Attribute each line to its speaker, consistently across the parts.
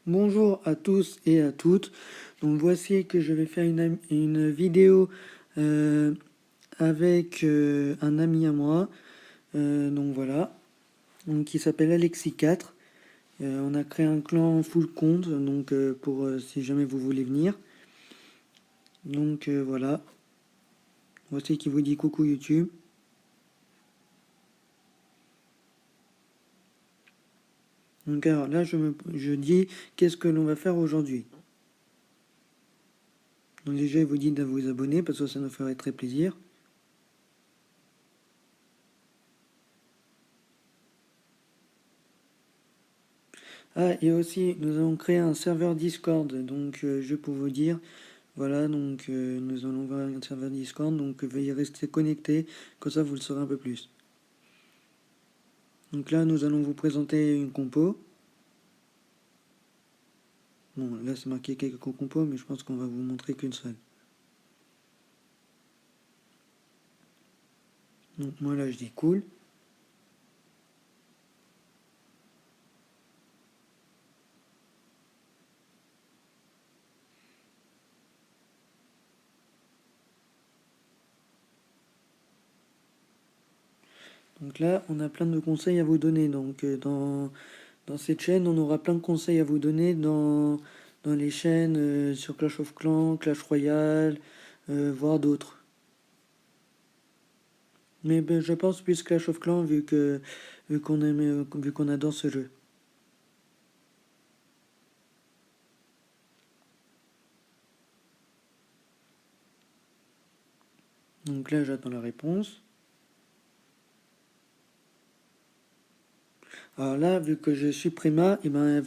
Speaker 1: Bonjour à tous et à toutes. Donc voici que je vais faire une vidéo euh, avec un ami à moi. Donc voilà, donc, qui s'appelle Alexis 4. On a créé un clan full compte, donc pour si jamais vous voulez venir. Donc voilà, voici qui vous dit coucou YouTube. Donc alors là je dis qu'est-ce que l'on va faire aujourd'hui. Donc déjà il vous dit de vous abonner parce que ça nous ferait très plaisir. Ah, et aussi, nous allons créer un serveur Discord, donc je peux vous dire, voilà, donc nous allons voir un serveur Discord, donc veuillez rester connecté, comme ça vous le saurez un peu plus. Donc là, nous allons vous présenter une compo. Bon, là c'est marqué quelques compos, mais je pense qu'on va vous montrer qu'une seule. Donc moi là, je dis cool. Donc là, on a plein de conseils à vous donner, donc dans cette chaîne, on aura plein de conseils à vous donner dans les chaînes sur Clash of Clans, Clash Royale, voire d'autres. Mais ben, je pense plus Clash of Clans vu qu'on adore ce jeu. Donc là j'attends la réponse. Alors là, vu que je suis préma, et ben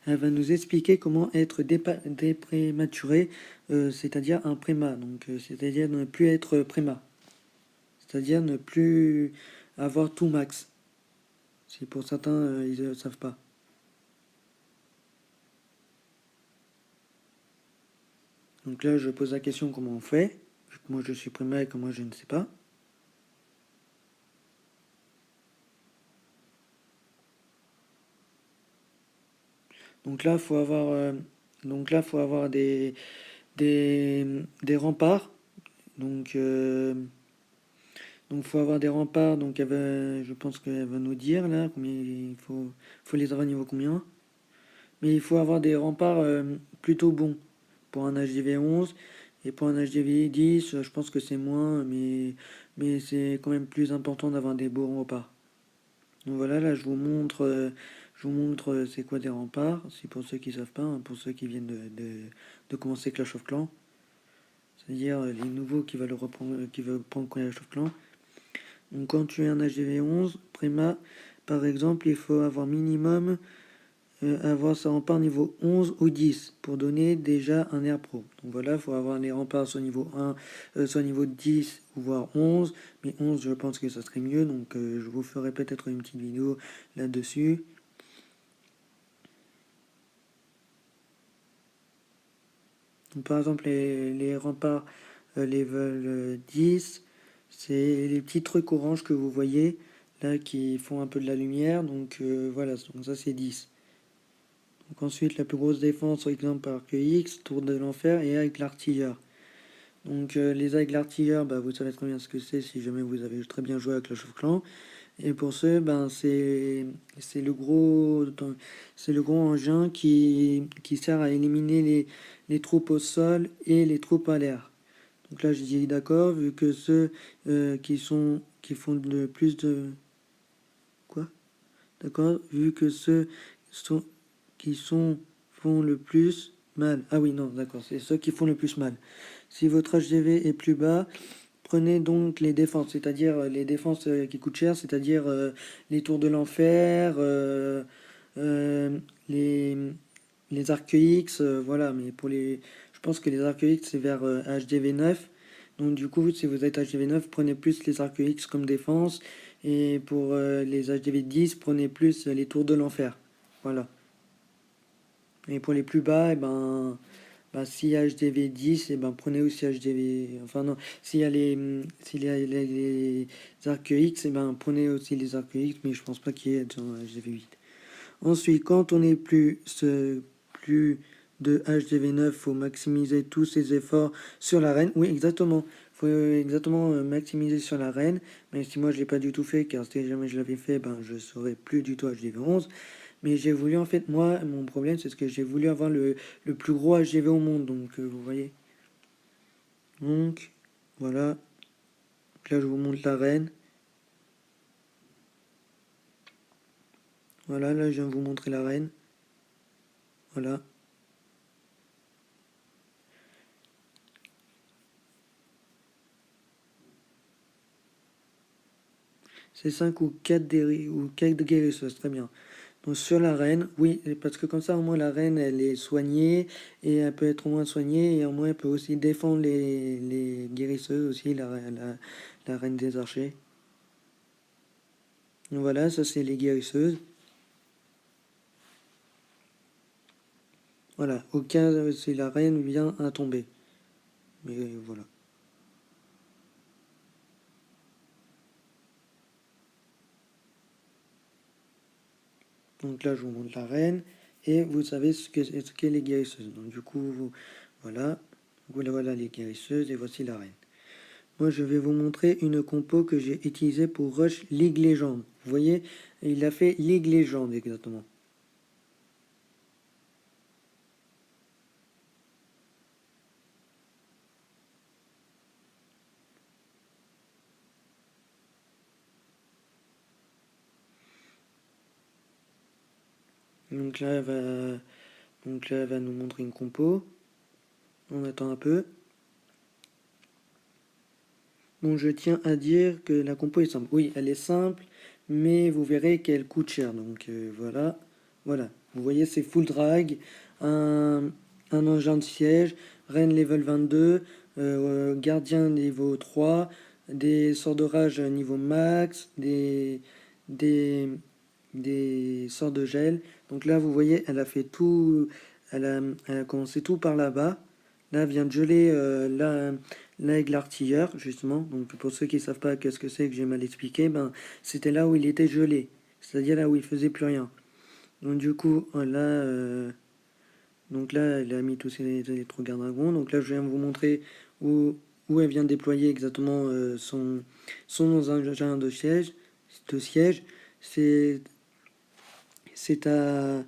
Speaker 1: elle va nous expliquer comment être déprématuré, c'est-à-dire un préma. Donc c'est-à-dire ne plus être préma. C'est-à-dire ne plus avoir tout max. Si pour certains ils ne savent pas. Donc là je pose la question comment on fait. Vu que moi je suis préma et que moi je ne sais pas. Donc là, faut avoir des remparts. Donc, faut avoir des remparts. Donc, je pense qu'elle va nous dire là combien faut les avoir niveau combien. Mais il faut avoir des remparts plutôt bons pour un HDV 11 et pour un HDV 10. Je pense que c'est moins, mais c'est quand même plus important d'avoir des beaux remparts. Donc voilà, là je vous montre c'est quoi des remparts. C'est pour ceux qui savent pas, hein, pour ceux qui viennent de commencer Clash of Clans. C'est-à-dire les nouveaux qui veulent reprendre, qui veulent prendre Clash of Clans. Donc quand tu es un HDV 11, Prima, par exemple, il faut avoir minimum avoir sa rempart niveau 11 ou 10 pour donner déjà un air pro. Donc voilà, il faut avoir les remparts soit niveau 1, soit niveau 10 ou voire 11. Mais 11, je pense que ça serait mieux, donc je vous ferai peut-être une petite vidéo là-dessus. Donc, par exemple, les remparts level 10, c'est les petits trucs orange que vous voyez là qui font un peu de la lumière. Donc voilà, donc ça c'est 10. Donc ensuite, la plus grosse défense, par exemple, par QX, Tour de l'Enfer et avec l'artilleur. Donc les avec l'artilleur, bah, vous savez très bien ce que c'est si jamais vous avez très bien joué à Clash of Clans. Et pour ceux, ben, c'est le gros engin qui sert à éliminer les troupes au sol et les troupes à l'air. Donc là, je dis d'accord, vu que ceux qui font le plus de... Quoi? D'accord? Vu que ceux sont, qui sont, font le plus mal. Ah oui, non, d'accord, c'est ceux qui font le plus mal. Si votre HDV est plus bas, prenez donc les défenses, c'est-à-dire les défenses qui coûtent cher, c'est-à-dire les tours de l'enfer, euh, les, les arcs X, voilà, mais je pense que les arcs X c'est vers HDV 9. Donc du coup, si vous êtes HDV 9, prenez plus les arcs X comme défense, et pour les HDV 10, prenez plus les tours de l'enfer. Voilà. Et pour les plus bas, eh ben, bah, s'il y a HDV 10, et ben prenez aussi HDV. Enfin non, s'il y a les arcs X, et ben prenez aussi les arcs X, mais je pense pas qu'il y ait dans HDV 8. Ensuite, quand on n'est plus de HDV9, faut maximiser tous ses efforts sur la reine. Oui, exactement. Faut exactement maximiser sur la reine. Même si moi je l'ai pas du tout fait, car si jamais je l'avais fait, ben je serais plus du tout HDV11. Mais j'ai voulu en fait, moi, mon problème c'est ce que j'ai voulu avoir le plus gros HDV au monde. Donc vous voyez. Donc voilà. Donc là je vous montre la reine. Voilà, là je viens de vous montrer la reine. Voilà. C'est 5 ou 4 ou 4 guérisseuses, très bien. Donc sur la reine, oui, parce que comme ça au moins la reine elle est soignée et elle peut être au moins soignée et au moins elle peut aussi défendre les guérisseuses aussi, la reine des archers. Donc voilà, ça c'est les guérisseuses. Voilà, au cas si la reine vient à tomber. Mais voilà. Donc là je vous montre la reine et vous savez ce qu'est les guérisseuses. Donc du coup, voilà. Voilà les guérisseuses et voici la reine. Moi, je vais vous montrer une compo que j'ai utilisée pour Rush League Legends. Vous voyez, il a fait League Legends exactement. Donc là, elle va nous montrer une compo. On attend un peu. Bon, je tiens à dire que la compo est simple. Oui, elle est simple, mais vous verrez qu'elle coûte cher. Donc voilà. Voilà. Vous voyez, c'est full drag, un, un engin de siège, reine level 22, gardien niveau 3, des sorts de rage niveau max, des, des sorts de gel. Donc là, vous voyez, elle a fait tout, elle a commencé tout par là-bas. Là, elle vient de geler l'aigle artilleur, justement. Donc pour ceux qui ne savent pas qu'est-ce que c'est que j'ai mal expliqué, ben, c'était là où il était gelé. C'est-à-dire là où il faisait plus rien. Donc du coup, là, elle a mis tous ses électro-garde-dragons. Donc là, je viens vous montrer où elle vient déployer exactement son engin de siège. C'est c'est à,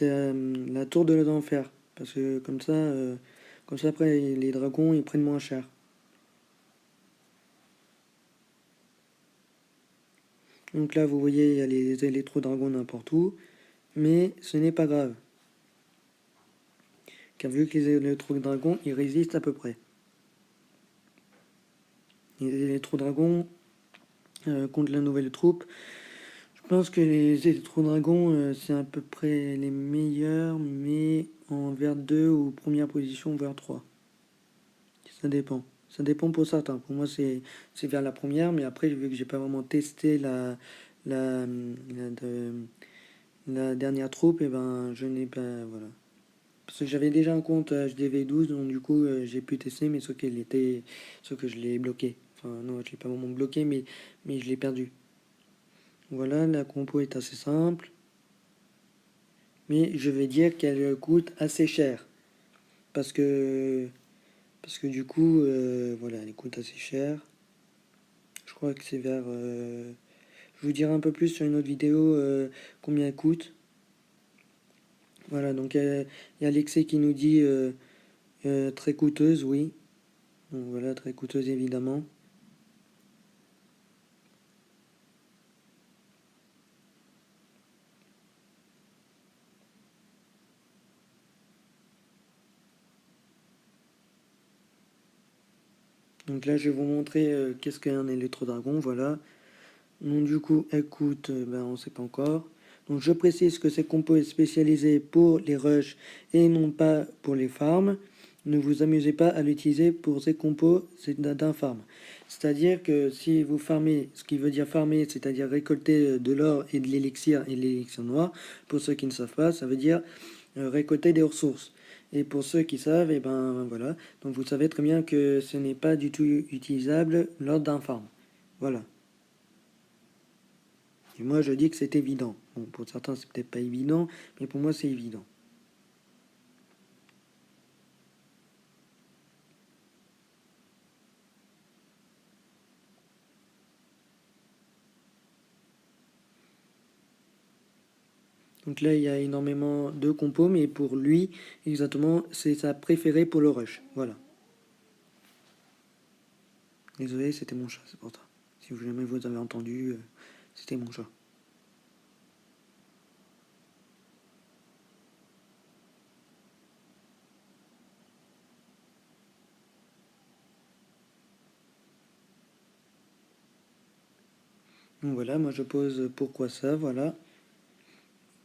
Speaker 1: la tour de l'enfer. Parce que comme ça après, les dragons, ils prennent moins cher. Donc là, vous voyez, il y a les électro-dragons n'importe où. Mais ce n'est pas grave. Car vu que les électro-dragons, ils résistent à peu près. Les électro-dragons contre la nouvelle troupe. Je pense que les électro-dragons, c'est à peu près les meilleurs, mais en vers 2 ou première position, vers 3. Ça dépend. Ça dépend pour certains. Pour moi, c'est vers la première, mais après, vu que j'ai pas vraiment testé la, la dernière troupe, et ben, je n'ai pas. Voilà. Parce que j'avais déjà un compte HDV12, donc du coup, j'ai pu tester, mais ce que je l'ai bloqué. Enfin, non, je l'ai pas vraiment bloqué, mais je l'ai perdu. Voilà, la compo est assez simple, mais je vais dire qu'elle coûte assez cher. Parce que, parce que du coup, voilà, elle coûte assez cher. Je crois que c'est vers. Je vous dirai un peu plus sur une autre vidéo combien elle coûte. Voilà, donc il y a Alexei qui nous dit très coûteuse, oui. Donc voilà, très coûteuse évidemment. Donc là, je vais vous montrer qu'est-ce qu'un électrodragon, voilà. Donc du coup, elle coûte, ben, on ne sait pas encore. Donc je précise que cette compo est spécialisée pour les rushs et non pas pour les farms. Ne vous amusez pas à l'utiliser pour ces compos d'un farm. C'est-à-dire que si vous farmez, ce qui veut dire farmer, c'est-à-dire récolter de l'or et de l'élixir noir, pour ceux qui ne savent pas, ça veut dire récolter des ressources. Et pour ceux qui savent, et ben voilà. Donc vous savez très bien que ce n'est pas du tout utilisable lors d'un farm. Voilà. Et moi, je dis que c'est évident. Bon, pour certains, c'est peut-être pas évident, mais pour moi, c'est évident. Donc là, il y a énormément de compos, mais pour lui, exactement, c'est sa préférée pour le rush. Voilà. Désolé, c'était mon chat, c'est pour ça. Si vous jamais vous avez entendu, c'était mon chat. Donc voilà, moi je pose pourquoi ça, voilà.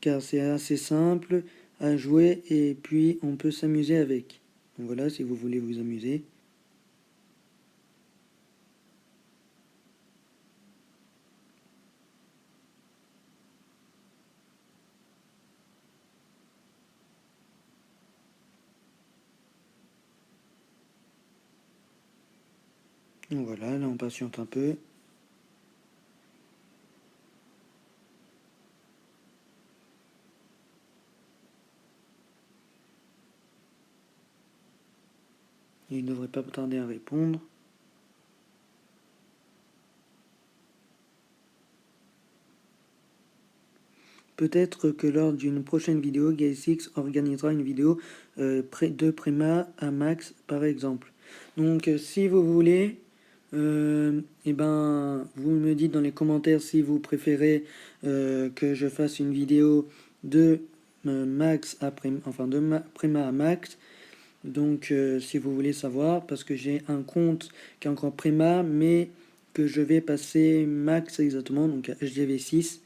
Speaker 1: Car c'est assez simple à jouer et puis on peut s'amuser avec. Donc voilà, si vous voulez vous amuser. Donc voilà, là on patiente un peu. Il ne devrait pas tarder à répondre. Peut-être que lors d'une prochaine vidéo, Gay6 organisera une vidéo de Préma à Max par exemple. Donc si vous voulez, et ben, vous me dites dans les commentaires si vous préférez que je fasse une vidéo de Max à enfin de Préma à Max. Donc si vous voulez savoir, parce que j'ai un compte qui est encore Préma, mais que je vais passer Max exactement, donc à HDV6.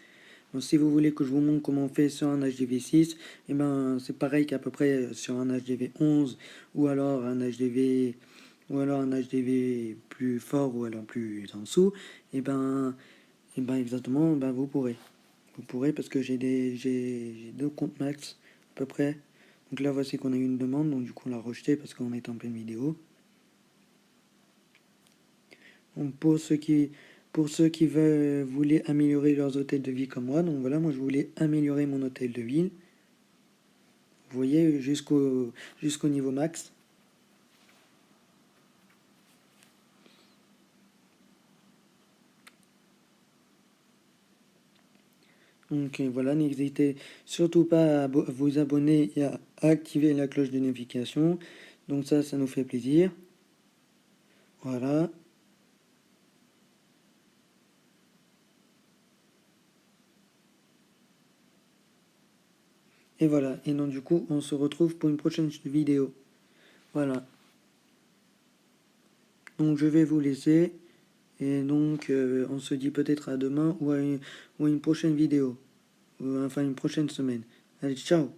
Speaker 1: Donc, si vous voulez que je vous montre comment on fait sur un HDV6, et ben c'est pareil qu'à peu près sur un HDV11 ou alors un HDV plus fort ou alors plus en dessous, et ben exactement, ben vous pourrez. Vous pourrez parce que j'ai deux comptes max à peu près. Donc là voici qu'on a eu une demande, donc du coup on l'a rejeté parce qu'on est en pleine vidéo. Donc pour ceux qui veulent, voulaient améliorer leurs hôtels de vie comme moi, donc voilà, moi je voulais améliorer mon hôtel de ville. Vous voyez, jusqu'au niveau max. Donc voilà, n'hésitez surtout pas à vous abonner et à activer la cloche de notification. Donc ça nous fait plaisir. Voilà. Et voilà. Et donc du coup, on se retrouve pour une prochaine vidéo. Voilà. Donc je vais vous laisser. Et donc on se dit peut-être à demain ou à une prochaine vidéo. Ou, enfin une prochaine semaine. Allez, ciao!